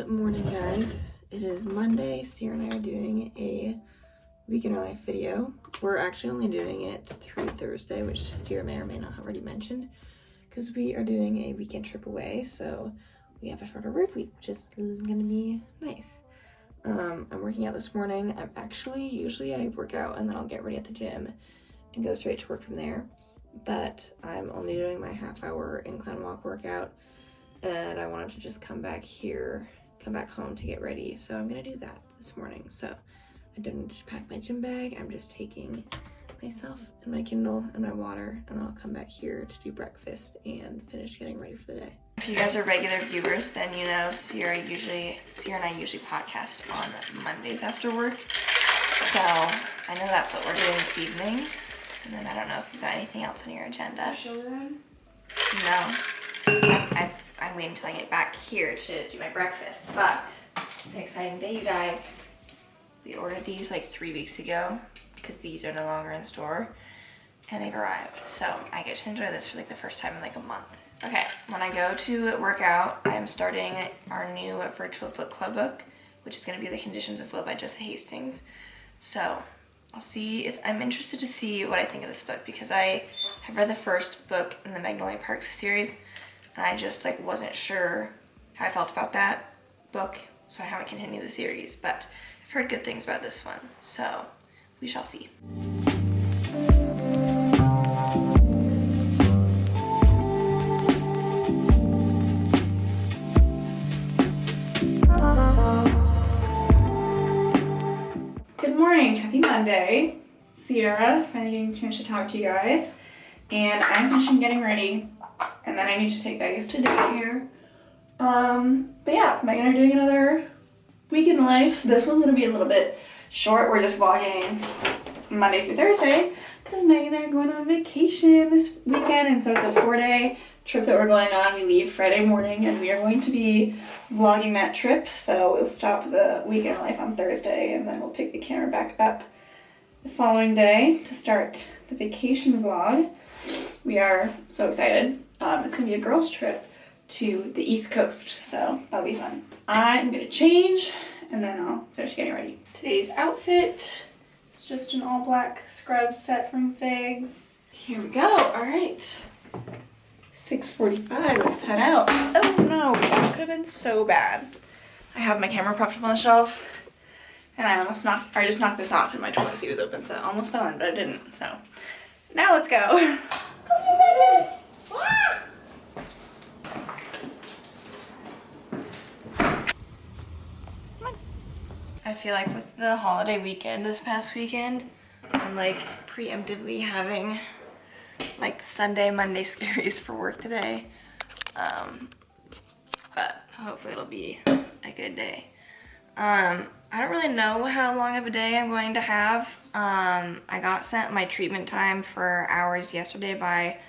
Good morning, guys. It is Monday. Sierra and I are doing a week in our life video. We're actually only doing it through Thursday, which Sierra may or may not have already mentioned, because we are doing a weekend trip away, so we have a shorter work week, which is gonna be nice. I'm working out this morning. Usually I work out and then I'll get ready at the gym and go straight to work from there, but I'm only doing my half-hour incline walk workout, and I wanted to just come back home to get ready, so I'm gonna do that this morning. So I didn't pack my gym bag. I'm just taking myself and my Kindle and my water, and then I'll come back here to do breakfast and finish getting ready for the day. If you guys are regular viewers, then you know Sierra and I usually podcast on Mondays after work. So I know that's what we're doing this evening. And then I don't know if you've got anything else on your agenda. Show them? No. I'm waiting until I get back here to do my breakfast, but it's an exciting day, you guys. We ordered these like 3 weeks ago because these are no longer in store, and they've arrived. So I get to enjoy this for like the first time in like a month. Okay, when I go to work out, I am starting our new virtual book club book, which is going to be The Conditions of Flow by Jessa Hastings. So I'll see. I'm interested to see what I think of this book, because I have read the first book in the Magnolia Parks series, and I just like wasn't sure how I felt about that book, so I haven't continued the series, but I've heard good things about this one, so we shall see. Good morning, happy Monday. Sierra, finally getting a chance to talk to you guys. And I'm finishing getting ready, and then I need to take Vegas to daycare. But yeah, Megan and I are doing another week in life. This one's gonna be a little bit short. We're just vlogging Monday through Thursday, because Megan and I are going on vacation this weekend, and so it's a 4-day trip that we're going on. We leave Friday morning, and we are going to be vlogging that trip. So we'll stop the week in our life on Thursday, and then we'll pick the camera back up the following day to start the vacation vlog. We are so excited. It's gonna be a girls trip to the East Coast, so that'll be fun. I'm gonna change, and then I'll finish getting ready. Today's outfit is just an all black scrub set from Figs. Here we go. All right, 6:45, let's head out. Oh no, that could have been so bad. I have my camera propped up on the shelf, and I just knocked this off, and my toilet seat was open, so I almost fell in, but I didn't. So now let's go. I feel like with the holiday weekend this past weekend, I'm like preemptively having like Sunday, Monday scaries for work today. But hopefully it'll be a good day. I don't really know how long of a day I'm going to have. I got sent my treatment time for hours yesterday by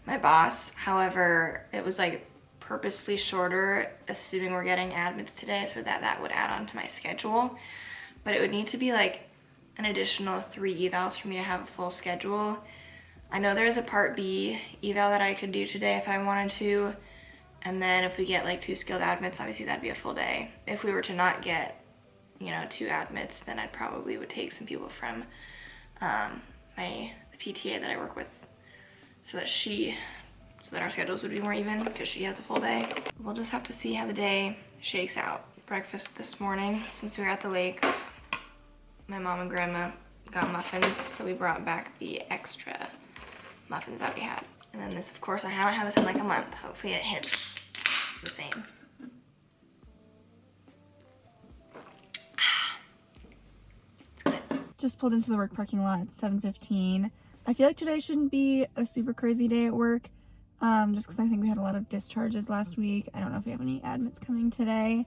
my boss. However, it was like purposely shorter, assuming we're getting admits today, so that would add on to my schedule. But it would need to be like an additional 3 evals for me to have a full schedule. I know there's a Part B eval that I could do today if I wanted to, and then if we get like 2 skilled admits, obviously that'd be a full day. If we were to not get, 2 admits, then I probably would take some people from the PTA that I work with, so that our schedules would be more even, because she has a full day. We'll just have to see how the day shakes out. Breakfast this morning, since we were at the lake, my mom and grandma got muffins, so we brought back the extra muffins that we had. And then this, of course, I haven't had this in like a month. Hopefully it hits the same. It's good. Just pulled into the work parking lot. It's 7:15. I feel like today shouldn't be a super crazy day at work, just because I think we had a lot of discharges last week. I don't know if we have any admits coming today,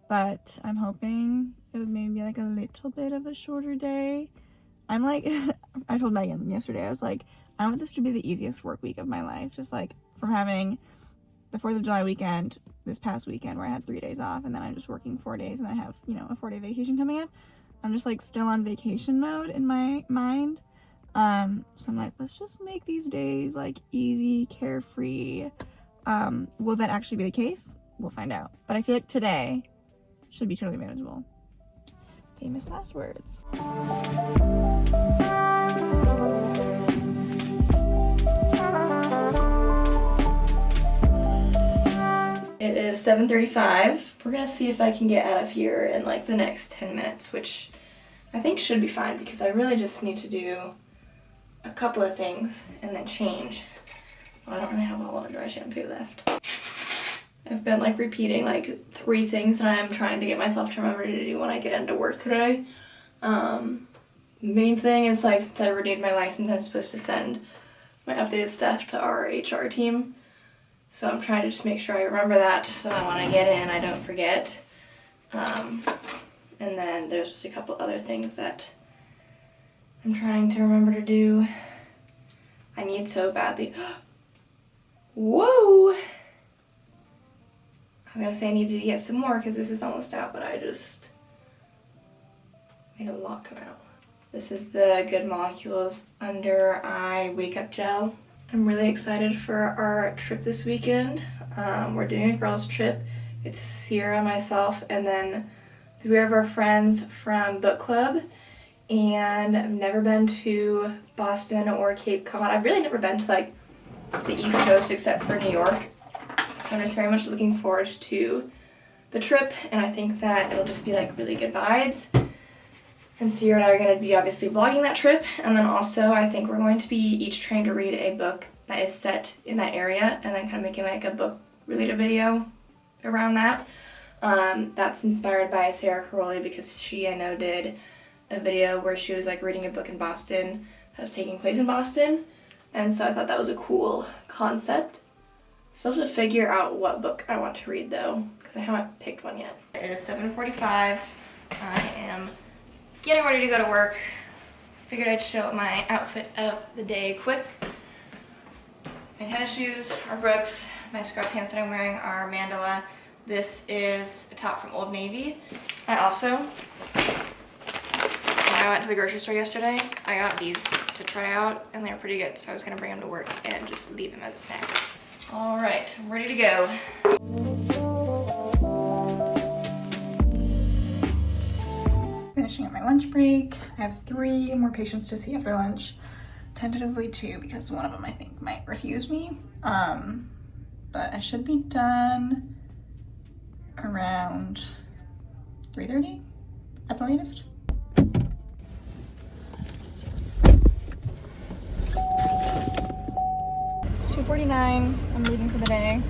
but I'm hoping it would maybe be like a little bit of a shorter day. I'm like, I told Megan yesterday, I was like, I want this to be the easiest work week of my life, just like from having the 4th of July weekend this past weekend where I had 3 days off, and then I'm just working 4 days, and then I have, a 4-day vacation coming up. I'm just like still on vacation mode in my mind. So I'm like, let's just make these days like easy, carefree. Will that actually be the case? We'll find out. But I feel like today should be totally manageable. Famous last words. It is 7:35. We're gonna see if I can get out of here in like the next 10 minutes, which I think should be fine because I really just need to do a couple of things and then change. Well, I don't really have a whole lot of dry shampoo left. I've been like repeating like 3 things that I'm trying to get myself to remember to do when I get into work today. Main thing is like since I renewed my license, I'm supposed to send my updated stuff to our HR team. So I'm trying to just make sure I remember that so that when I get in I don't forget. And then there's just a couple other things that I'm trying to remember to do. I need so badly. Whoa! I was gonna say I needed to get some more because this is almost out, but I just made a lot come out. This is the Good Molecules Under Eye Wake Up Gel. I'm really excited for our trip this weekend. We're doing a girls trip. It's Sierra, myself, and then 3 of our friends from book club. And I've never been to Boston or Cape Cod. I've really never been to like the East Coast except for New York. So I'm just very much looking forward to the trip, and I think that it'll just be like really good vibes. And Sierra and I are going to be obviously vlogging that trip, and then also I think we're going to be each trying to read a book that is set in that area and then kind of making like a book related video around that. That's inspired by Sarah Caroli because she, I know, did a video where she was like reading a book in Boston that was taking place in Boston, and so I thought that was a cool concept. Still have to figure out what book I want to read though, because I haven't picked one yet. It is 7:45. I am getting ready to go to work. Figured I'd show my outfit of the day quick. My tennis shoes are Brooks. My scrub pants that I'm wearing are Mandala. This is a top from Old Navy. I also, when I went to the grocery store yesterday, I got these to try out and they're pretty good, so I was gonna bring them to work and just leave them as a snack. All right, I'm ready to go. Finishing up my lunch break. I have 3 more patients to see after lunch. Tentatively 2 because one of them I think might refuse me. But I should be done around 3:30 at the latest. It's 2:49. I'm leaving for the day.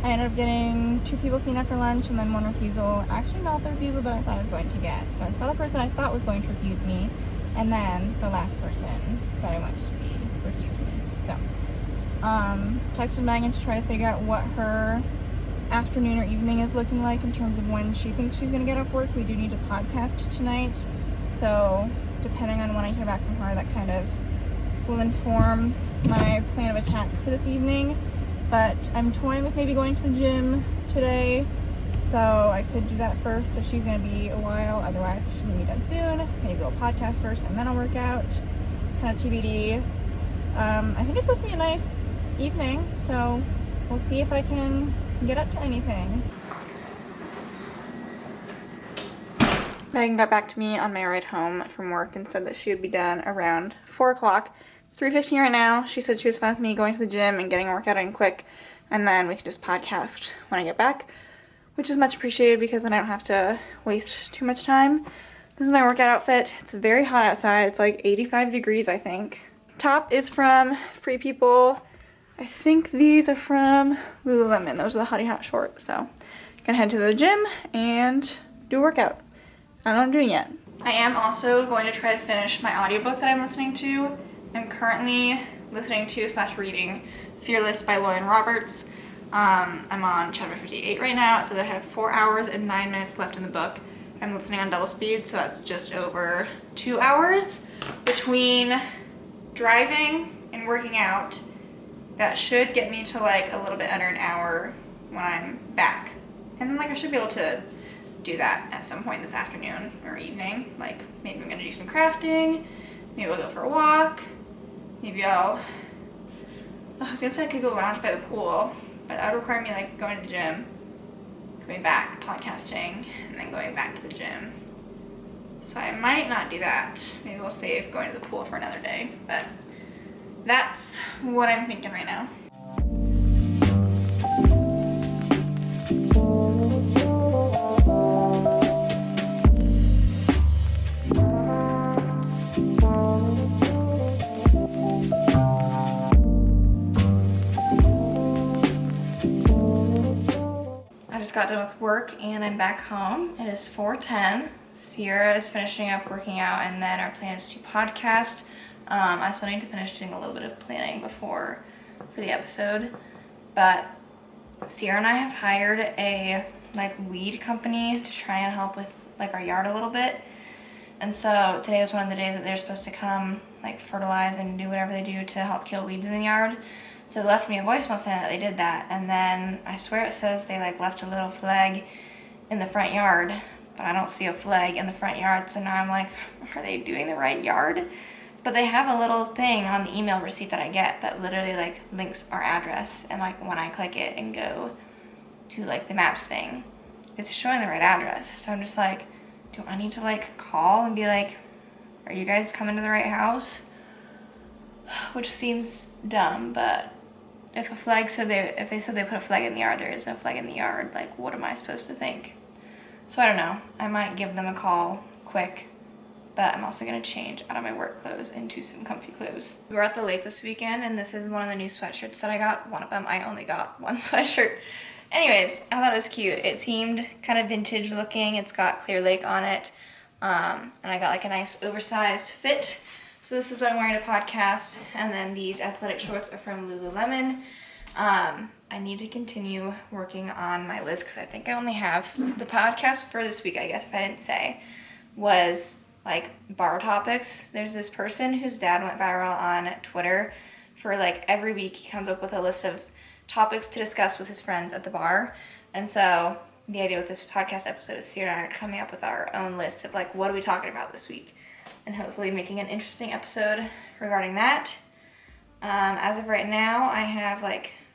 I ended up getting 2 people seen after lunch and then 1 refusal. Actually not the refusal that I thought I was going to get. So I saw the person I thought was going to refuse me, and then the last person that I went to see refused me. So, texted Megan to try to figure out what her afternoon or evening is looking like in terms of when she thinks she's gonna get off work. We do need to podcast tonight. So, depending on when I hear back from her, that kind of will inform my plan of attack for this evening. But I'm toying with maybe going to the gym today, so I could do that first if she's going to be a while. Otherwise, if she's going to be done soon, maybe we'll podcast first and then I'll work out. Kind of TBD. I think it's supposed to be a nice evening, so we'll see if I can get up to anything. Megan got back to me on my ride home from work and said that she would be done around 4 o'clock. It's 3:15 right now. She said she was fine with me going to the gym and getting a workout in quick, and then we can just podcast when I get back, which is much appreciated because then I don't have to waste too much time. This is my workout outfit. It's very hot outside. It's like 85 degrees, I think. Top is from Free People. I think these are from Lululemon. Those are the Hottie Hot shorts. So, gonna head to the gym and do a workout. I don't know what I'm doing yet. I am also going to try to finish my audiobook that I'm listening to. I'm currently listening to / reading Fearless by Lauren Roberts. I'm on chapter 58 right now, so I have 4 hours and 9 minutes left in the book. I'm listening on double speed, so that's just over 2 hours between driving and working out. That should get me to like a little bit under an hour when I'm back. And then like I should be able to do that at some point this afternoon or evening. Like maybe I'm gonna do some crafting, maybe I'll go for a walk, maybe I was gonna say I could go lounge by the pool, but that would require me like going to the gym. coming back, podcasting, and then going back to the gym. So I might not do that. Maybe we'll save going to the pool for another day, but that's what I'm thinking right now. I just got done with work and I'm back home. It is 4:10. Sierra is finishing up working out, and then our plan is to podcast. I still need to finish doing a little bit of planning for the episode, but Sierra and I have hired a weed company to try and help with our yard a little bit. And so today was one of the days that they're supposed to come fertilize and do whatever they do to help kill weeds in the yard. So they left me a voicemail saying that they did that, and then I swear it says they left a little flag in the front yard, but I don't see a flag in the front yard. So now I'm like, are they doing the right yard? But they have a little thing on the email receipt that I get that literally links our address, and when I click it and go to the maps thing, it's showing the right address. So I'm just like, do I need to call and be like, are you guys coming to the right house? Which seems dumb, but if they said they put a flag in the yard, there is no flag in the yard. What am I supposed to think? So I don't know. I might give them a call quick, but I'm also gonna change out of my work clothes into some comfy clothes. We were at the lake this weekend, and this is one of the new sweatshirts that I got. One of them, I only got one sweatshirt. Anyways, I thought it was cute. It seemed kind of vintage looking. It's got Clear Lake on it, and I got a nice oversized fit. So this is what I'm wearing to podcast, and then these athletic shorts are from Lululemon. I need to continue working on my list because I think I only have the podcast for this week, I guess if I didn't say, was bar topics. There's this person whose dad went viral on Twitter for every week he comes up with a list of topics to discuss with his friends at the bar. And so the idea with this podcast episode is Sierra and I are coming up with our own list of what are we talking about this week, and hopefully making an interesting episode regarding that. As of right now, I have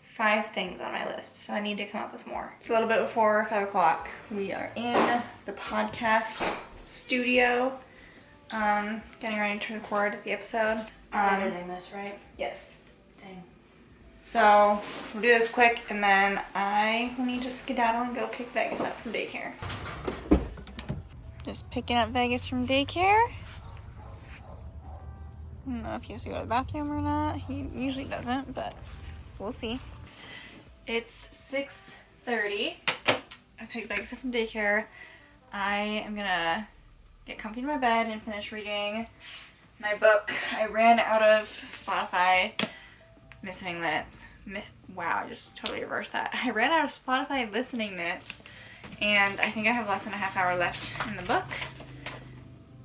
5 things on my list, so I need to come up with more. It's a little bit before 5 o'clock. We are in the podcast studio, getting ready to record the episode. Editing this, right? Yes. Dang. So we'll do this quick, and then I will need to skedaddle and go pick Vegas up from daycare. Just picking up Vegas from daycare. I don't know if he has to go to the bathroom or not. He usually doesn't, but we'll see. It's 6:30. I picked Vegas up from daycare. I am gonna get comfy in my bed and finish reading my book. I ran out of Spotify listening minutes. Wow, I just totally reversed that. I ran out of Spotify listening minutes, and I think I have less than a half hour left in the book.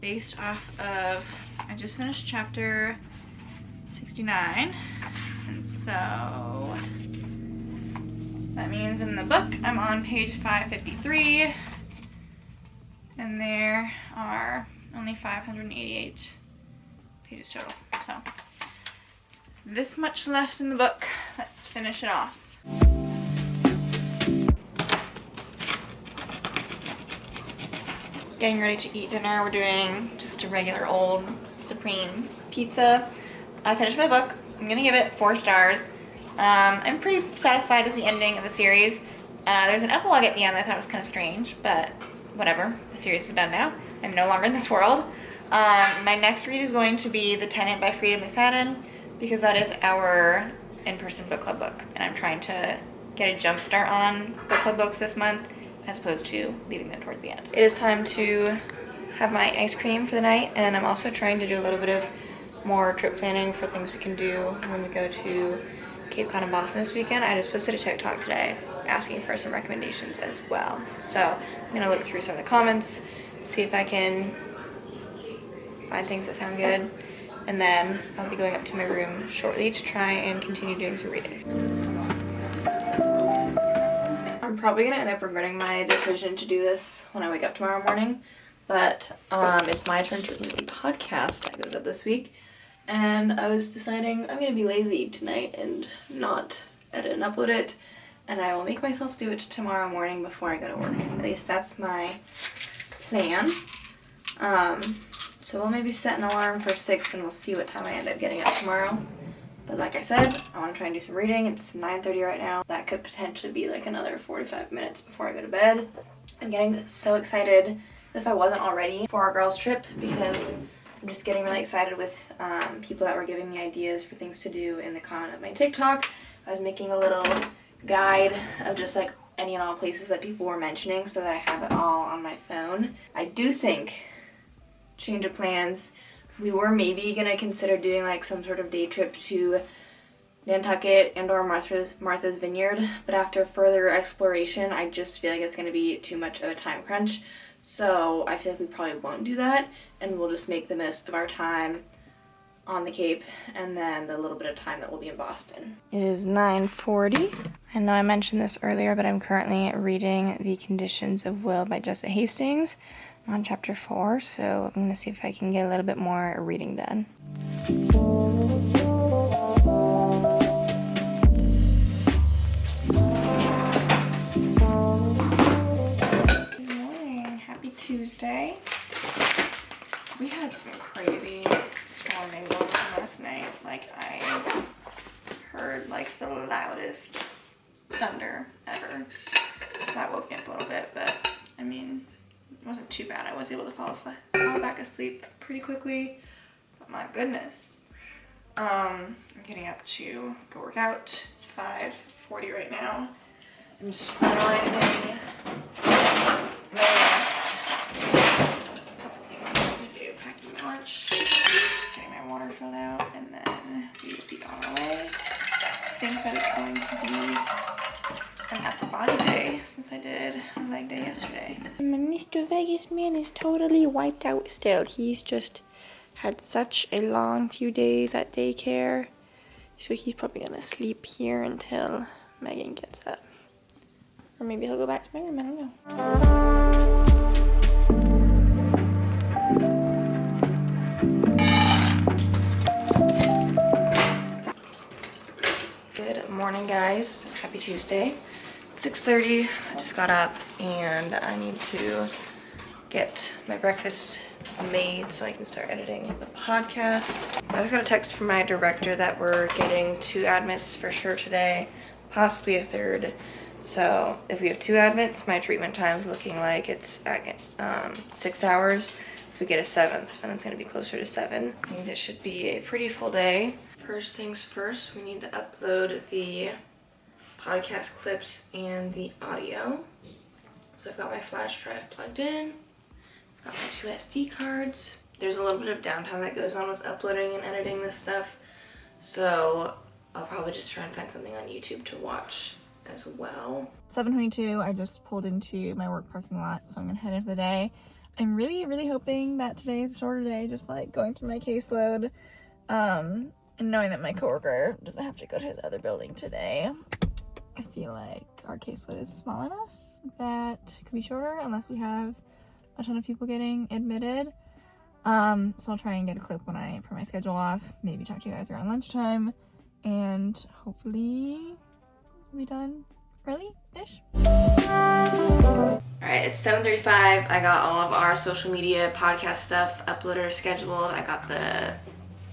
Based off of, I just finished chapter 69, and so that means in the book I'm on page 553, and there are only 588 pages total. So this much left in the book. Let's finish it off. Getting ready to eat dinner. We're doing just a regular old supreme pizza. I finished my book. I'm gonna give it 4 stars. I'm pretty satisfied with the ending of the series. There's an epilogue at the end that I thought was kind of strange, but whatever. The series is done now. I'm no longer in this world. My next read is going to be The Tenant by Frida McFadden, because that is our in-person book club book, and I'm trying to get a jump start on book club books this month, as opposed to leaving them towards the end. It is time to have my ice cream for the night, and I'm also trying to do a little bit of more trip planning for things we can do when we go to Cape Cod and Boston this weekend. I just posted a TikTok today asking for some recommendations as well. So I'm gonna look through some of the comments, see if I can find things that sound good, and then I'll be going up to my room shortly to try and continue doing some reading. I'm probably gonna end up regretting my decision to do this when I wake up tomorrow morning, but it's my turn to lead the podcast that goes up this week, and I was deciding I'm gonna be lazy tonight and not edit and upload it, and I will make myself do it tomorrow morning before I go to work. At least that's my plan. So we'll maybe set an alarm for 6 and we'll see what time I end up getting up tomorrow. But like I said, I want to try and do some reading. It's 9:30 right now. That could potentially be like another 45 minutes before I go to bed. I'm getting so excited, if I wasn't already, for our girls trip, because I'm just getting really excited with people that were giving me ideas for things to do in the comment of my TikTok. I was making a little guide of just like any and all places that people were mentioning so that I have it all on my phone. I do think, change of plans, we were maybe gonna consider doing like some sort of day trip to Nantucket and or Martha's Vineyard, but after further exploration, I just feel like it's gonna be too much of a time crunch. So I feel like we probably won't do that, and we'll just make the most of our time on the Cape and then the little bit of time that we'll be in Boston. It is 9:40. I know I mentioned this earlier, but I'm currently reading The Conditions of Will by Jessa Hastings. I'm on chapter 4, so I'm gonna see if I can get a little bit more reading done. Good morning, happy Tuesday. We had some crazy storming going on last night. Like, I heard like the loudest thunder ever. So that woke me up a little bit, but I mean, it wasn't too bad. I was able to fall back asleep pretty quickly. But my goodness. I'm getting up to go work out. It's 5:40 right now. I'm just finalizing my last couple things I need to do. Packing my lunch, getting my water filled out, and then we will be on our way. I think that it's going to be an upper body day since I did a leg day yesterday. Mr. Vegas man is totally wiped out still. He's just had such a long few days at daycare. So he's probably gonna sleep here until Megan gets up. Or maybe he'll go back to my room, I don't know. Good morning, guys. Happy Tuesday. 6:30. I just got up and I need to get my breakfast made so I can start editing the podcast. I just got a text from my director that we're getting 2 admits for sure today, possibly a third. So if we have 2 admits, my treatment time is looking like it's at 6 hours. If we get a 7th, then it's going to be closer to 7. I think it should be a pretty full day. First things first, we need to upload the podcast clips and the audio. So I've got my flash drive plugged in. I've got my 2 SD cards. There's a little bit of downtime that goes on with uploading and editing this stuff. So I'll probably just try and find something on YouTube to watch as well. 7:22, I just pulled into my work parking lot, so I'm gonna head into the day. I'm really hoping that today is a shorter day, just like going through my caseload, and knowing that my coworker doesn't have to go to his other building today. I feel like our caseload is small enough that it could be shorter unless we have a ton of people getting admitted. So I'll try and get a clip when I print my schedule off, maybe talk to you guys around lunchtime, and hopefully we'll be done early-ish. Alright, it's 7:35. I got all of our social media podcast stuff uploaded or scheduled. I got the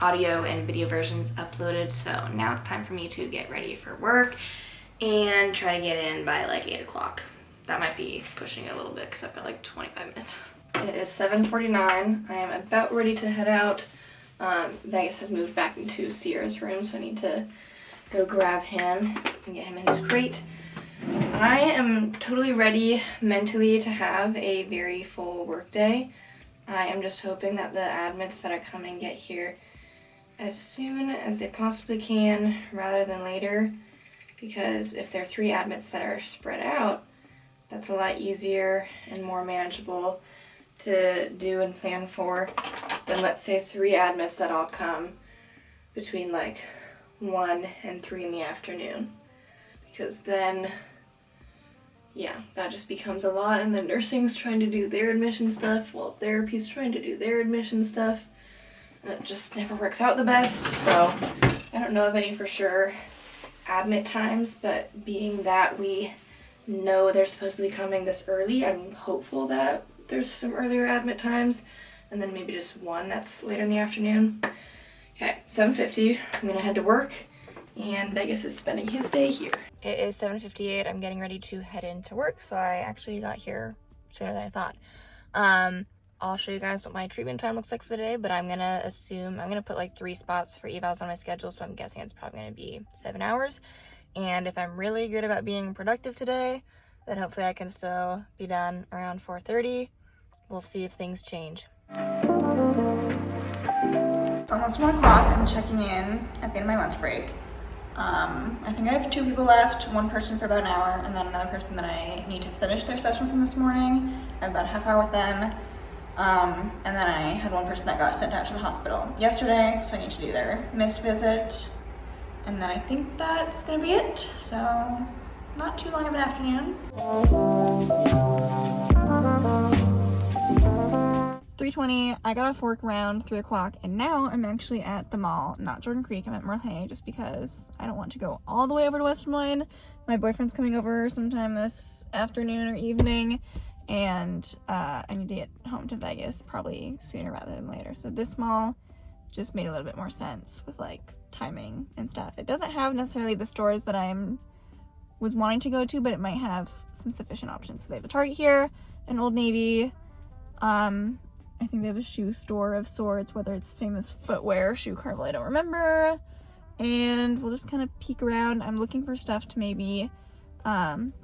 audio and video versions uploaded, so now it's time for me to get ready for work and try to get in by like 8 o'clock. That might be pushing it a little bit because I've got like 25 minutes. It is 7:49. I am about ready to head out. Vegas has moved back into Sierra's room, so I need to go grab him and get him in his crate. I am totally ready mentally to have a very full work day. I am just hoping that the admits that are coming get here as soon as they possibly can rather than later, because if there are 3 admits that are spread out, that's a lot easier and more manageable to do and plan for than, let's say, 3 admits that all come between like 1 and 3 in the afternoon, because then yeah, that just becomes a lot, and then nursing's trying to do their admission stuff while therapy's trying to do their admission stuff, and it just never works out the best. So I don't know of any for sure admit times, but being that we know they're supposedly coming this early, I'm hopeful that there's some earlier admit times, and then maybe just one that's later in the afternoon. Okay, 7:50, I'm gonna head to work, and Vegas is spending his day here. It is 7:58, I'm getting ready to head into work, so I actually got here sooner than I thought. I'll show you guys what my treatment time looks like for the day, but I'm gonna put like 3 spots for evals on my schedule, so I'm guessing it's probably gonna be 7 hours. And if I'm really good about being productive today, then hopefully I can still be done around 4:30. We'll see if things change. It's almost 1 o'clock. I'm checking in at the end of my lunch break. I think I have 2 people left, 1 person for about an hour, and then another person that I need to finish their session from this morning. I have about a half hour with them. And then I had 1 person that got sent out to the hospital yesterday, so I need to do their missed visit. And then I think that's gonna be it. So not too long of an afternoon. 3:20, I got off work around 3 o'clock, and now I'm actually at the mall, not Jordan Creek, I'm at Merle, just because I don't want to go all the way over to West Des Moines. My boyfriend's coming over sometime this afternoon or evening, and I need to get home to Vegas probably sooner rather than later. So this mall just made a little bit more sense with like timing and stuff. It doesn't have necessarily the stores that was wanting to go to, but it might have some sufficient options. So they have a Target here, an Old Navy, I think they have a shoe store of sorts, whether it's Famous Footwear, Shoe Carnival, I don't remember. And we'll just kind of peek around. I'm looking for stuff to maybe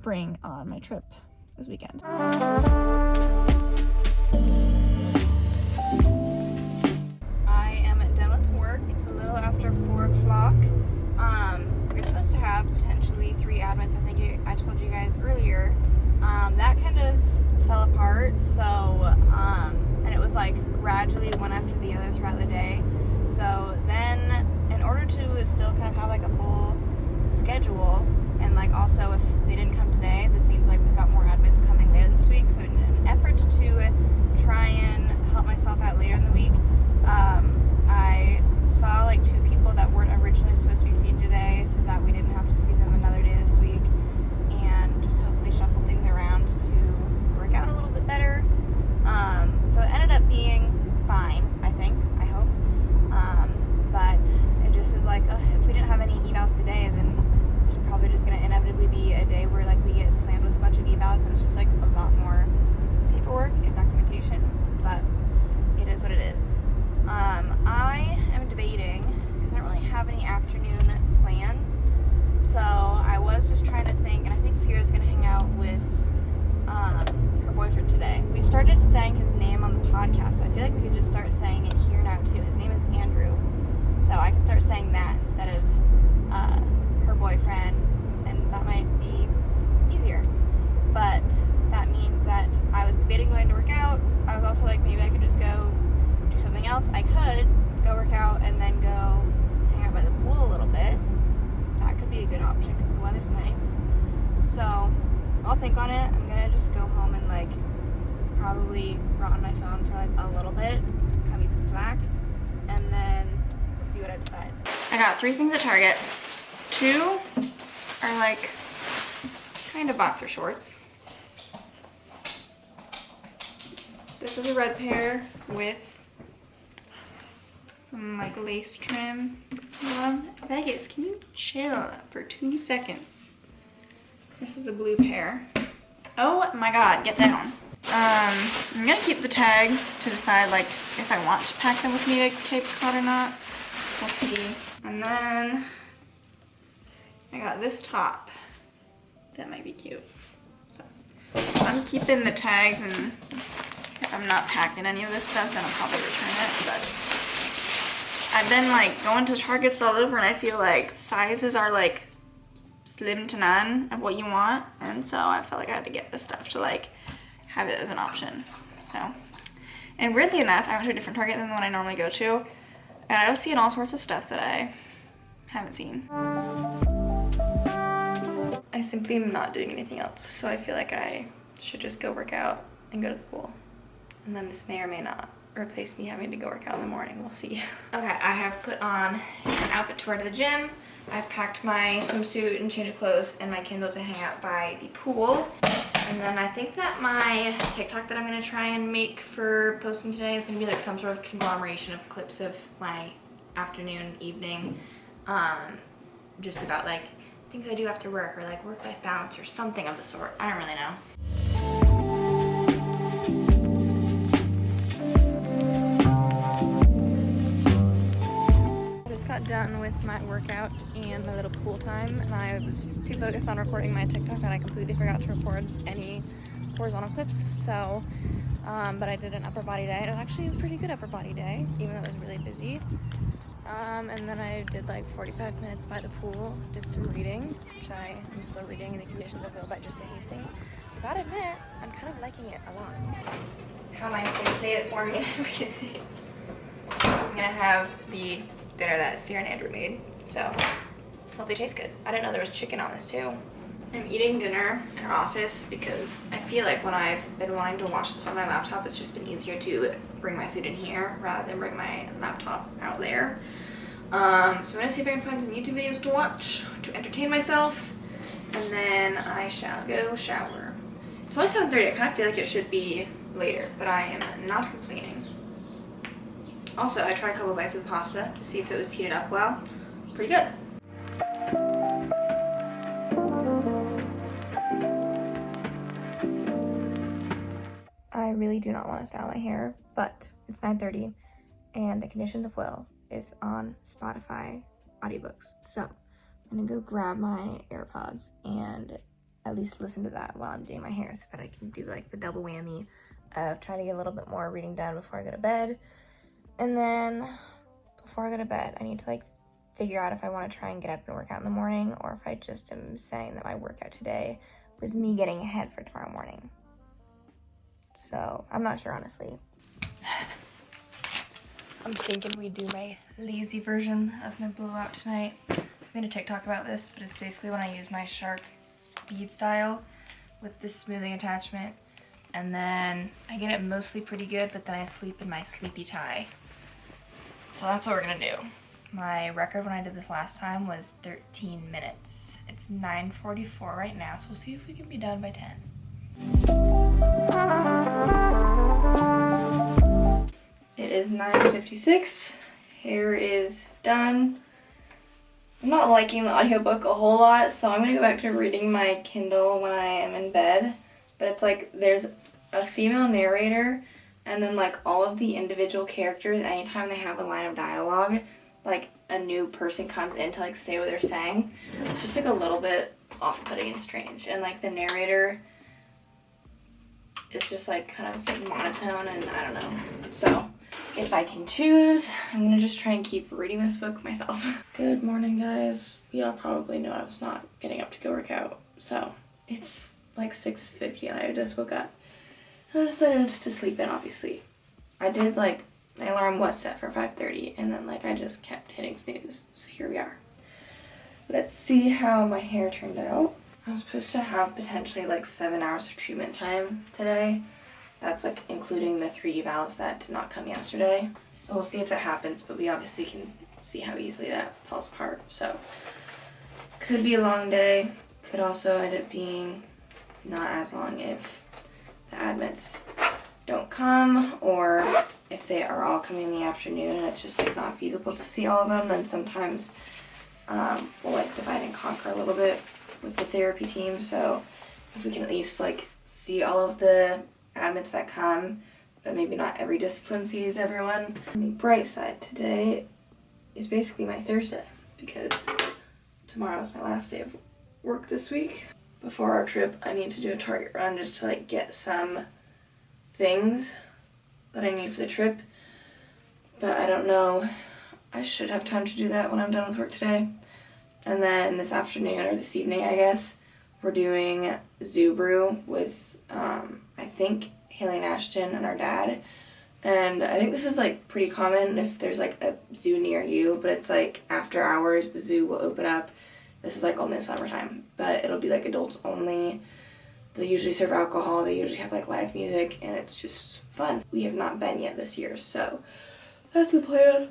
bring on my trip this weekend. I am done with work. It's a little after 4 o'clock. We're supposed to have potentially 3 admits. I think I told you guys earlier. That kind of fell apart, so and it was like gradually one after the other throughout the day. So then in order to still kind of have like a full schedule, and like also if they didn't come today, this means like we've got more admits coming later this week. So in an effort to try and help myself out later in the week, I saw like 2 people that weren't originally supposed to be seen today, so that we didn't have to see them another day this week, and just hopefully shuffle things around to work out a little bit better. So it ended up being fine, I hope. But it just is like, if we didn't have any evals today, then there's probably just going to inevitably be a day where like we get slammed with a bunch of evals, and it's just like a lot more paperwork and documentation, but it is what it is. I am debating, because I don't really have any afternoon plans, so I was just trying to think, and I think Sierra's going to hang out with her boyfriend today. We've started saying his name on the podcast, so I feel like we could just start saying it here now too. His name is Andrew, so I can start saying that instead of her boyfriend, and that might be easier. But that means that I was debating going to work out. I was also like, maybe I could just go do something else. I could go work out and then go hang out by the pool a little bit. That could be a good option because the weather's nice. So I'll think on it. I'm gonna just go home and like probably rot on my phone for like a little bit, cut me some slack, and then we'll see what I decide. I got 3 things at Target. 2 are like kind of boxer shorts. This is a red pair with some like lace trim. Vegas, can you chill for 2 seconds? This is a blue pair. Oh my god, get down. I'm gonna keep the tag to decide like if I want to pack them with me to Cape Cod or not. We'll see. And then I got this top. That might be cute. So I'm keeping the tags, and if I'm not packing any of this stuff, then I'll probably return it. But I've been like going to Targets all over, and I feel like sizes are like slim to none of what you want, and so I felt like I had to get this stuff to like have it as an option. So, and weirdly enough, I went to a different Target than the one I normally go to, and I was seeing all sorts of stuff that I haven't seen. I simply am not doing anything else, so I feel like I should just go work out and go to the pool, and then this may or may not replace me having to go work out in the morning. We'll see. Okay, I have put on an outfit to wear to the gym. I've packed my swimsuit and change of clothes and my Kindle to hang out by the pool. And then I think that my TikTok that I'm gonna try and make for posting today is gonna be like some sort of conglomeration of clips of my afternoon, evening, just about like things I do after work or like work-life balance or something of the sort. I don't really know. Got done with my workout and my little pool time, and I was too focused on recording my TikTok that I completely forgot to record any horizontal clips. So but I did an upper body day. It was actually a pretty good upper body day, even though it was really busy. And then I did like 45 minutes by the pool, did some reading, which I am still reading, in The Conditions of Will by Jesse Hastings. I gotta admit, I'm kind of liking it a lot. How nice they played it for me and everything. I'm gonna have the dinner that Sierra and Andrew made, so hopefully it tastes good. I didn't know there was chicken on this too. I'm eating dinner in our office because I feel like when I've been wanting to watch this on my laptop, it's just been easier to bring my food in here rather than bring my laptop out there. So I'm gonna see if I can find some YouTube videos to watch to entertain myself, and then I shall go shower. It's only 7:30. I kind of feel like it should be later, but I am not complaining. Also, I tried a couple bites of the pasta to see if it was heated up well. Pretty good. I really do not want to style my hair, but it's 9:30 and The Conditions of Will is on Spotify audiobooks. So I'm gonna go grab my AirPods and at least listen to that while I'm doing my hair so that I can do like the double whammy of trying to get a little bit more reading done before I go to bed. And then before I go to bed, I need to like figure out if I want to try and get up and work out in the morning, or if I just am saying that my workout today was me getting ahead for tomorrow morning. So I'm not sure, honestly. I'm thinking we do my lazy version of my blowout tonight. I made a TikTok about this, but it's basically when I use my Shark speed style with this smoothing attachment, and then I get it mostly pretty good, but then I sleep in my sleepy tie. So that's what we're gonna do. My record when I did this last time was 13 minutes. It's 9:44 right now, so we'll see if we can be done by 10. It is 9:56. Hair is done. I'm not liking the audiobook a whole lot, so I'm gonna go back to reading my Kindle when I am in bed. But it's like there's a female narrator, and then like all of the individual characters, anytime they have a line of dialogue, like a new person comes in to like say what they're saying. It's just like a little bit off-putting and strange. And like the narrator is just like kind of monotone, and I don't know. So if I can choose, I'm gonna just try and keep reading this book myself. Good morning, guys. We all probably know I was not getting up to go work out. So it's like 6:50 and I just woke up. I decided to sleep in, obviously. I did like, my alarm was set for 5:30 and then like I just kept hitting snooze. So here we are. Let's see how my hair turned out. I was supposed to have potentially like 7 hours of treatment time today. That's like including the 3D valves that did not come yesterday. So we'll see if that happens, but we obviously can see how easily that falls apart. So could be a long day. Could also end up being not as long if the admits don't come, or if they are all coming in the afternoon and it's just like not feasible to see all of them. Then sometimes we'll like divide and conquer a little bit with the therapy team. So if we can at least like see all of the admits that come, but maybe not every discipline sees everyone. On the bright side, today is basically my Thursday because tomorrow is my last day of work this week. Before our trip, I need to do a Target run just to like get some things that I need for the trip, but I don't know. I should have time to do that when I'm done with work today. And then this afternoon, or this evening I guess, we're doing zoo brew with I think Haley and Ashton and our dad. And I think this is like pretty common if there's like a zoo near you, but it's like after hours the zoo will open up. This is like only summertime, but it'll be like adults only. They usually serve alcohol, they usually have like live music, and it's just fun. We have not been yet this year, so that's the plan.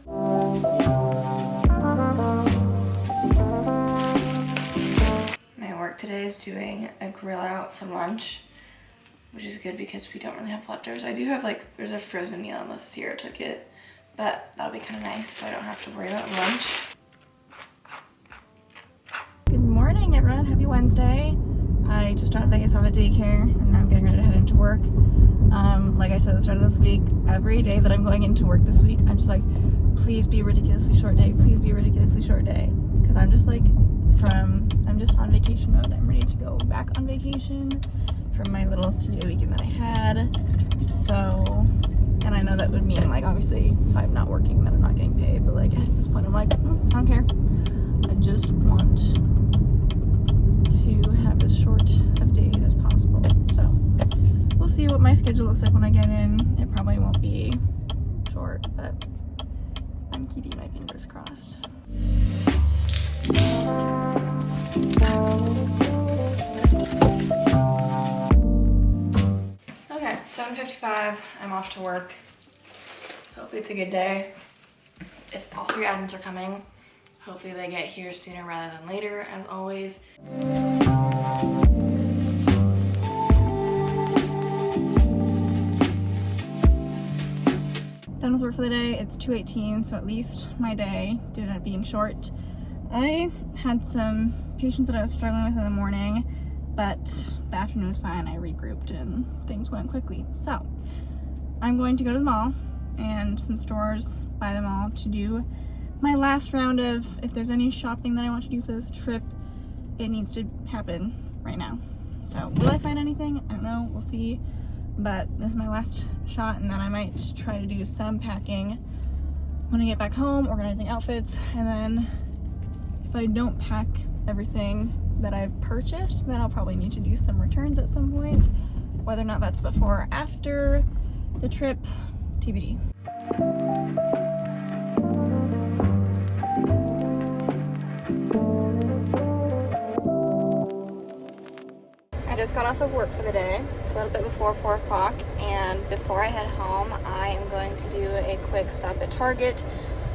work today is doing a grill out for lunch, which is good because we don't really have leftovers. I do have there's a frozen meal unless Sierra took it, but that'll be kind of nice so I don't have to worry about lunch. Good morning, everyone. Happy Wednesday. I just dropped Vegas off at daycare and now I'm getting ready to head into work. Like I said at the start of this week, every day that I'm going into work this week, I'm just like, please be a ridiculously short day. Please be a ridiculously short day. Because I'm just I'm just on vacation mode. I'm ready to go back on vacation from my little 3-day weekend that I had. So, and I know that would mean obviously if I'm not working then I'm not getting paid, but at this point I'm I don't care. I just want to have as short of days as possible. So we'll see what my schedule looks like when I get in. It probably won't be short, but I'm keeping my fingers crossed. Okay, 7:55, I'm off to work. Hopefully it's a good day. If all 3 admins are coming, hopefully they get here sooner rather than later, as always. Done with work for the day. It's 2:18, so at least my day did end up being short. I had some patients that I was struggling with in the morning, but the afternoon was fine. I regrouped and things went quickly. So I'm going to go to the mall and some stores by the mall to do my last round of, if there's any shopping that I want to do for this trip, it needs to happen right now. So will I find anything? I don't know, we'll see. But this is my last shot, and then I might try to do some packing when I get back home, organizing outfits, and then if I don't pack everything that I've purchased, then I'll probably need to do some returns at some point. Whether or not that's before or after the trip, TBD. I just got off of work for the day. It's a little bit before 4 o'clock, and before I head home, I am going to do a quick stop at Target.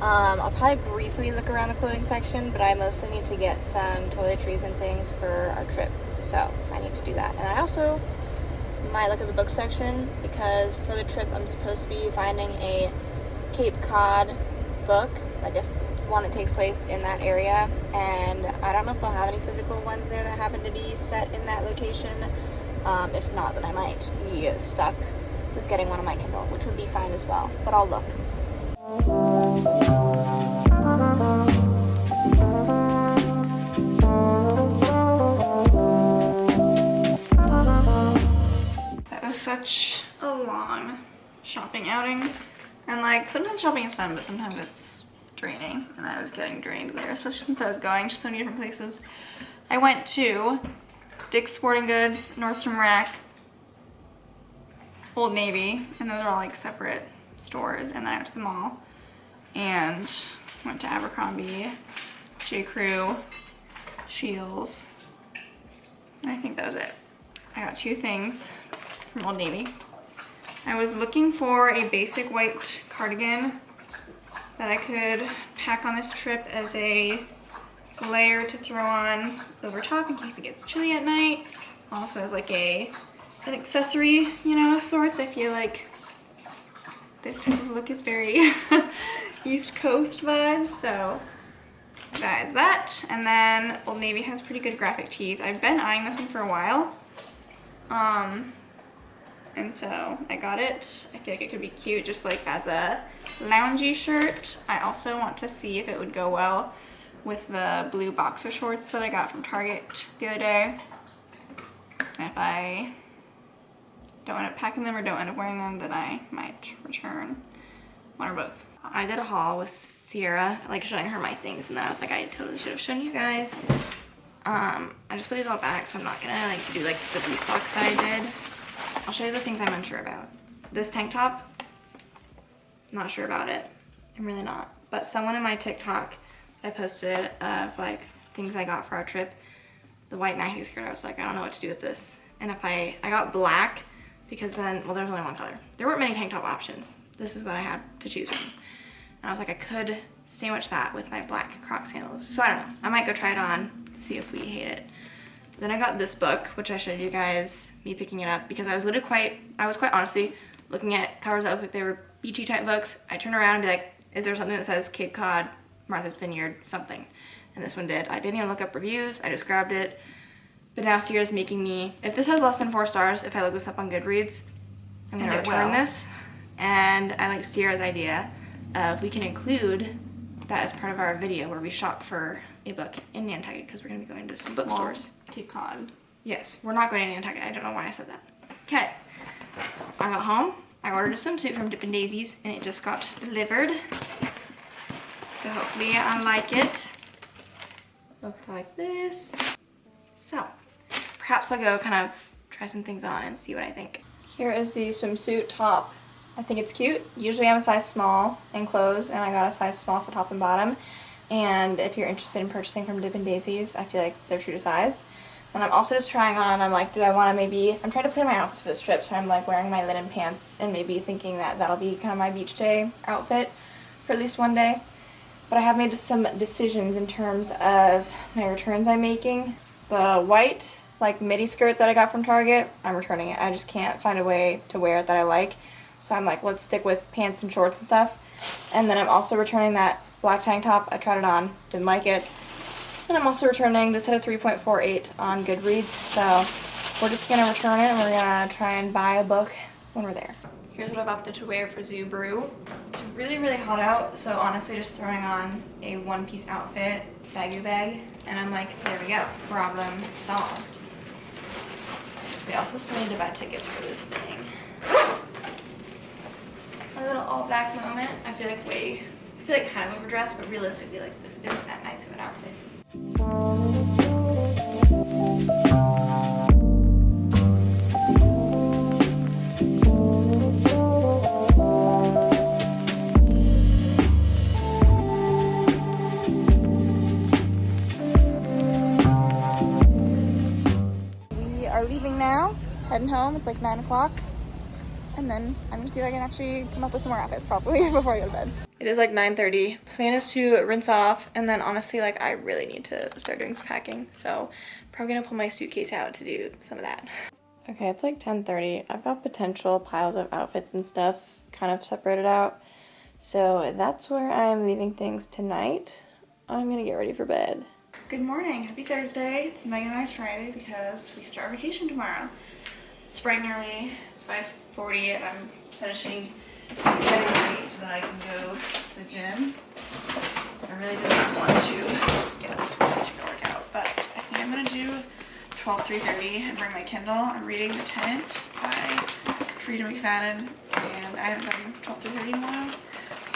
I'll probably briefly look around the clothing section, but I mostly need to get some toiletries and things for our trip, so I need to do that. And I also might look at the book section, because for the trip I'm supposed to be finding a Cape Cod book, I guess one that takes place in that area, and I don't know if they'll have any physical ones there that happen to be set in that location. If not, then I might be stuck with getting one on my Kindle, which would be fine as well, but I'll look. That was such a long shopping outing, and sometimes shopping is fun, but sometimes it's draining, and I was getting drained there, especially since I was going to so many different places. I went to Dick's Sporting Goods, Nordstrom Rack, Old Navy, and those are all separate stores, and then I went to the mall and went to Abercrombie, J. Crew, Shields, and I think that was it. I got 2 things from Old Navy. I was looking for a basic white cardigan that I could pack on this trip as a layer to throw on over top in case it gets chilly at night. Also as an accessory, of sorts. I feel like this type of look is very East Coast vibes, so that is that. And then Old Navy has pretty good graphic tees. I've been eyeing this one for a while. And so I got it. I feel like it could be cute just as a loungy shirt. I also want to see if it would go well with the blue boxer shorts that I got from Target the other day. And if I don't end up packing them or don't end up wearing them, then I might return one or both. I did a haul with Sierra, showing her my things, and then I was I totally should have shown you guys. I just put these all back, so I'm not gonna do the restocks that I did. I'll show you the things I'm unsure about. This tank top, not sure about it. I'm really not. But someone in my TikTok that I posted of things I got for our trip, the white Nike skirt, I was I don't know what to do with this. And if I got black, because then, well, there's only one color. There weren't many tank top options. This is what I had to choose from. And I was I could sandwich that with my black Crocs sandals. So I don't know. I might go try it on, see if we hate it. Then I got this book, which I showed you guys, me picking it up, because I was quite honestly looking at covers that looked like they were beachy type books. I turn around and be like, is there something that says Cape Cod, Martha's Vineyard, something? And this one did. I didn't even look up reviews, I just grabbed it. But now Sierra's making me, if this has less than 4 stars, if I look this up on Goodreads, I'm gonna return this. And I like Sierra's idea of we can include that as part of our video where we shop for a book in Nantucket, because we're gonna be going to some bookstores. Cape Cod. Yes, we're not going to Nantucket. I don't know why I said that. Okay, I got home. I ordered a swimsuit from Dippin' Daisies, and it just got delivered. So hopefully I like it. Looks like this. So, perhaps I'll go kind of try some things on and see what I think. Here is the swimsuit top. I think it's cute. Usually I'm a size small in clothes, and I got a size small for top and bottom. And if you're interested in purchasing from Dippin' Daisies, I feel like they're true to size. And I'm also just trying on, I'm like, do I want to maybe, I'm trying to plan my outfits for this trip, so I'm like wearing my linen pants and maybe thinking that that'll be kind of my beach day outfit for at least one day. But I have made some decisions in terms of my returns I'm making. The white, like midi skirt that I got from Target, I'm returning it. I just can't find a way to wear it that I like. So I'm like, let's stick with pants and shorts and stuff. And then I'm also returning that black tank top. I tried it on, didn't like it. And I'm also returning this at a 3.48 on Goodreads, so we're just going to return it and we're going to try and buy a book when we're there. Here's what I've opted to wear for brew. It's really, really hot out, so honestly just throwing on a one-piece outfit, baggy bag, and I'm like, there we go, problem solved. We also still need to buy tickets for this thing. A little all-black moment. I feel like kind of overdressed, but realistically, like, this isn't that nice of an outfit. We are leaving now, heading home. It's like 9 o'clock. And then I'm gonna see if I can actually come up with some more outfits probably before I go to bed. It is like 9:30. Plan is to rinse off, and then honestly, like, I really need to start doing some packing. So probably gonna pull my suitcase out to do some of that. Okay, it's like 10:30. I've got potential piles of outfits and stuff kind of separated out. So that's where I'm leaving things tonight. I'm gonna get ready for bed. Good morning. Happy Thursday. It's Megan and I's Friday because we start vacation tomorrow. It's bright and early. It's 5:40 and I'm finishing getting ready so that I can go to the gym. I really didn't want to get up this morning to go work out, but I think I'm gonna do 3:30 and bring my Kindle. I'm reading The Tenant by Frida McFadden, and I haven't done 3:30 in a while,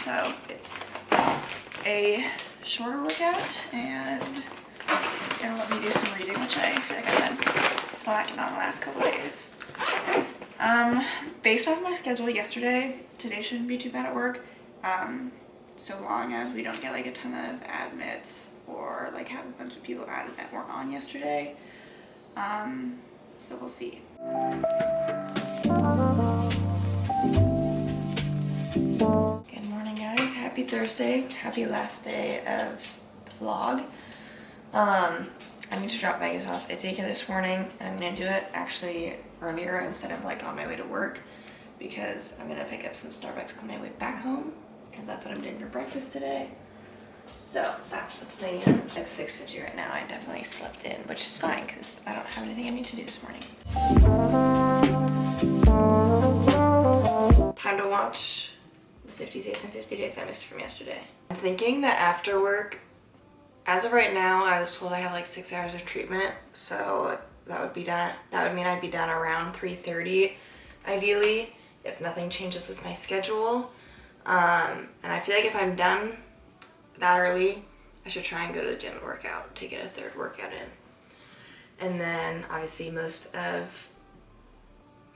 so it's a shorter workout and it'll let me do some reading, which I feel like I've been slacking on the last couple days. Based off my schedule yesterday, today shouldn't be too bad at work, so long as we don't get like a ton of admits or like have a bunch of people added that weren't on yesterday. So we'll see. Good morning, guys. Happy Thursday. Happy last day of the vlog. I need to drop Maggie's off at daycare this morning, and I'm gonna do it actually earlier instead of like on my way to work, because I'm gonna pick up some Starbucks on my way back home, because that's what I'm doing for breakfast today. So that's the plan. It's 6:50 right now. I definitely slept in, which is fine because I don't have anything I need to do this morning. Time to watch the 50 Days and 50 Days I missed from yesterday. I'm thinking that after work, as of right now, I was told I have like 6 hours of treatment, so that would be done. That would mean I'd be done around 3:30, ideally, if nothing changes with my schedule. And I feel like if I'm done that early, I should try and go to the gym and work out to get a third workout in. And then obviously most of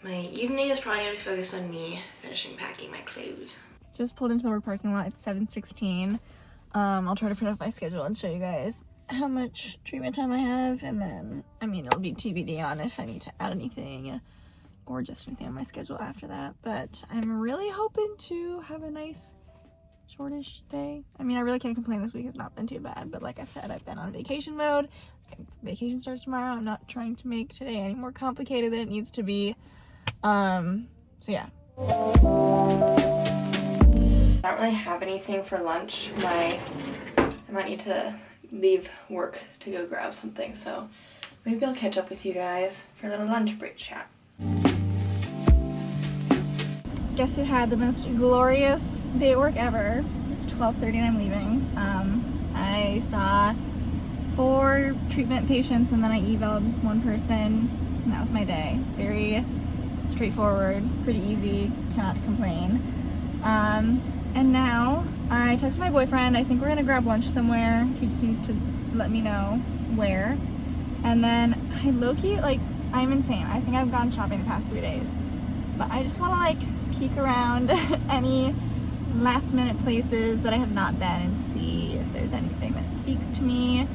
my evening is probably gonna be focused on me finishing packing my clothes. Just pulled into the work parking lot. It's 7:16. I'll try to print off my schedule and show you guys how much treatment time I have, and then, I mean, it'll be TBD on if I need to add anything or just anything on my schedule after that. But I'm really hoping to have a nice shortish day. I mean, I really can't complain. This week has not been too bad, but like I said, I've been on vacation mode. Vacation starts tomorrow. I'm not trying to make today any more complicated than it needs to be. So yeah. I don't really have anything for lunch. I might need to leave work to go grab something, so maybe I'll catch up with you guys for a little lunch break chat. Guess who had the most glorious day at work ever? It's 12:30 and I'm leaving. I saw 4 treatment patients and then I eval'd 1 person, and that was my day. Very straightforward, pretty easy, cannot complain. And now I texted my boyfriend. I think we're gonna grab lunch somewhere. He just needs to let me know where. And then I low-key, like, I'm insane. I think I've gone shopping the past 3 days. But I just wanna like peek around any last minute places that I have not been and see if there's anything that speaks to me.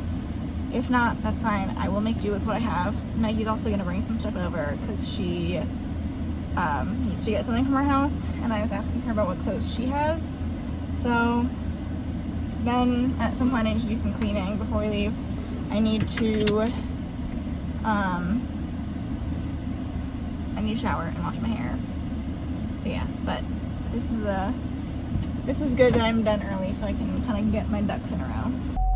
If not, that's fine. I will make do with what I have. Maggie's also gonna bring some stuff over because she needs to get something from our house, and I was asking her about what clothes she has. So then at some point I need to do some cleaning before we leave. I need to shower and wash my hair. So yeah, but this is good that I'm done early so I can kind of get my ducks in a row.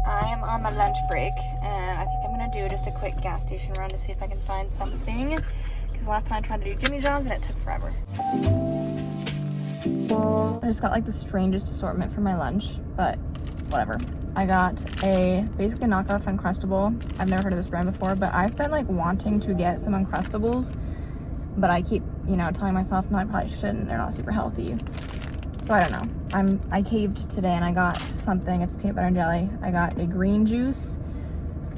I am on my lunch break, and I think I'm gonna do just a quick gas station run to see if I can find something, because last time I tried to do Jimmy John's and it took forever. I just got like the strangest assortment for my lunch, but whatever. I got a basically knockoff Uncrustable. I've never heard of this brand before, but I've been like wanting to get some Uncrustables, but I keep, you know, telling myself, no, I probably shouldn't. They're not super healthy. So I don't know. I caved today and I got something. It's peanut butter and jelly. I got a green juice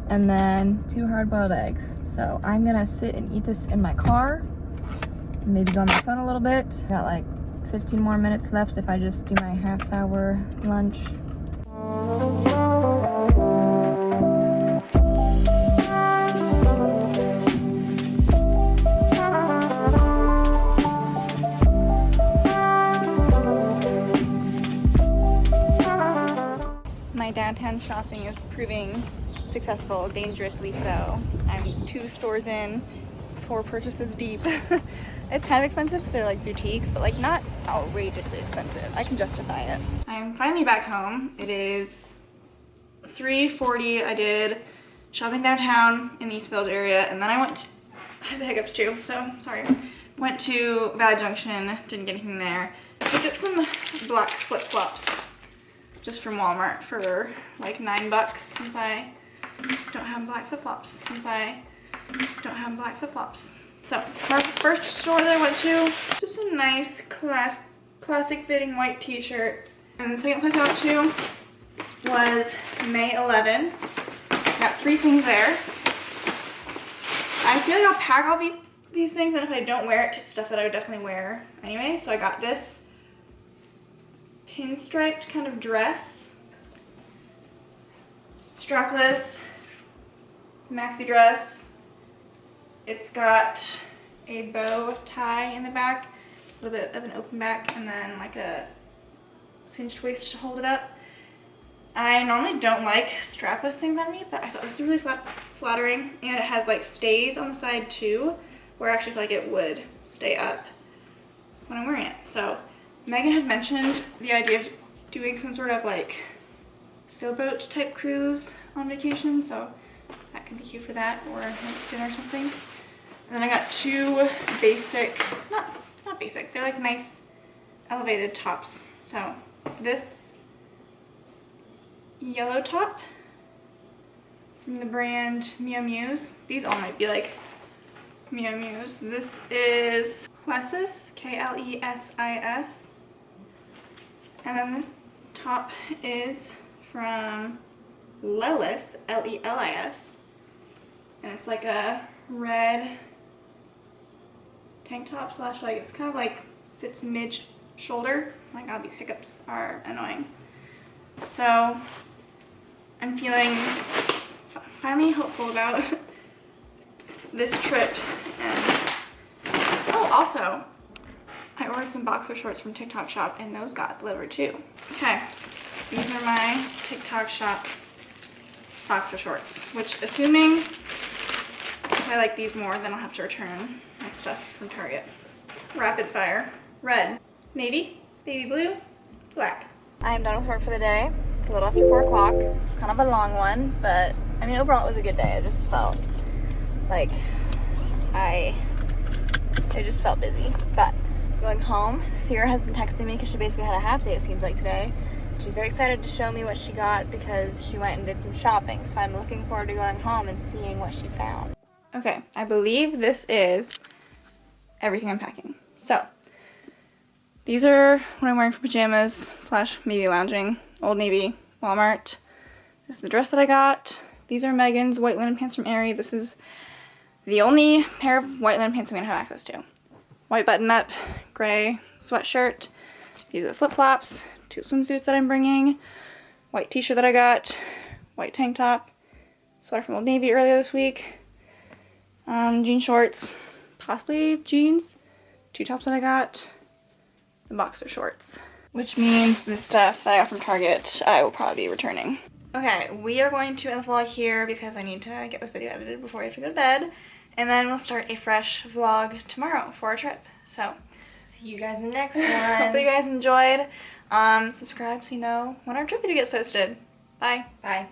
and then 2 hard-boiled eggs. So I'm gonna sit and eat this in my car, maybe go on my phone a little bit. Got like 15 more minutes left if I just do my half-hour lunch. My downtown shopping is proving successful, dangerously so. I'm 2 stores in, 4 purchases deep. It's kind of expensive because they're like boutiques, but like not outrageously expensive. I can justify it. I'm finally back home. It is 3:40. I did shopping downtown in the East Village area, and then I went to, I have the hiccups too, so sorry. Went to Valley Junction, didn't get anything there. Picked up some black flip-flops just from Walmart for like $9 since I don't have black flip-flops. So our first store that I went to, just a nice classic fitting white t-shirt. And the second place I went to was May 11. Got 3 things there. I feel like I'll pack all these things, and if I don't wear it, it's stuff that I would definitely wear anyway. So I got this pinstriped kind of dress, strapless. It's a maxi dress. It's got a bow tie in the back, a little bit of an open back, and then like a cinched waist to hold it up. I normally don't like strapless things on me, but I thought this was really flattering, and it has like stays on the side too, where I actually feel like it would stay up when I'm wearing it. So Megan had mentioned the idea of doing some sort of like sailboat type cruise on vacation, so that could be cute for that, or like dinner or something. And then I got 2 basic, not basic, they're like nice elevated tops. So this yellow top from the brand Miu Miu's. These all might be like Miu Miu's. This is Klesis, K-L-E-S-I-S. And then this top is from Lelis, L-E-L-I-S. And it's like a red tank top slash, like, it's kind of like sits mid-shoulder. Oh my god, these hiccups are annoying. So I'm feeling finally hopeful about this trip. And oh, also, I ordered some boxer shorts from TikTok shop and those got delivered too. Okay, these are my TikTok shop boxer shorts, which assuming I like these more, then I'll have to return my stuff from Target. Rapid fire. Red, navy, baby blue, black. I am done with work for the day. It's a little after 4 o'clock. It's kind of a long one, but I mean, overall it was a good day. I just felt like it just felt busy. But going home, Sierra has been texting me because she basically had a half day, it seems like, today. She's very excited to show me what she got because she went and did some shopping. So I'm looking forward to going home and seeing what she found. Okay, I believe this is everything I'm packing. So, these are what I'm wearing for pajamas slash maybe lounging. Old Navy, Walmart. This is the dress that I got. These are Megan's white linen pants from Aerie. This is the only pair of white linen pants I'm going to have access to. White button-up, gray sweatshirt. These are the flip-flops. 2 swimsuits that I'm bringing. White t-shirt that I got. White tank top. Sweater from Old Navy earlier this week. Jean shorts. Possibly jeans. 2 tops that I got. The boxer shorts. Which means the stuff that I got from Target I will probably be returning. Okay, we are going to end the vlog here because I need to get this video edited before I have to go to bed. And then we'll start a fresh vlog tomorrow for our trip. So, See you guys in the next one. hope you guys enjoyed. Subscribe so you know when our trip video gets posted. Bye. Bye.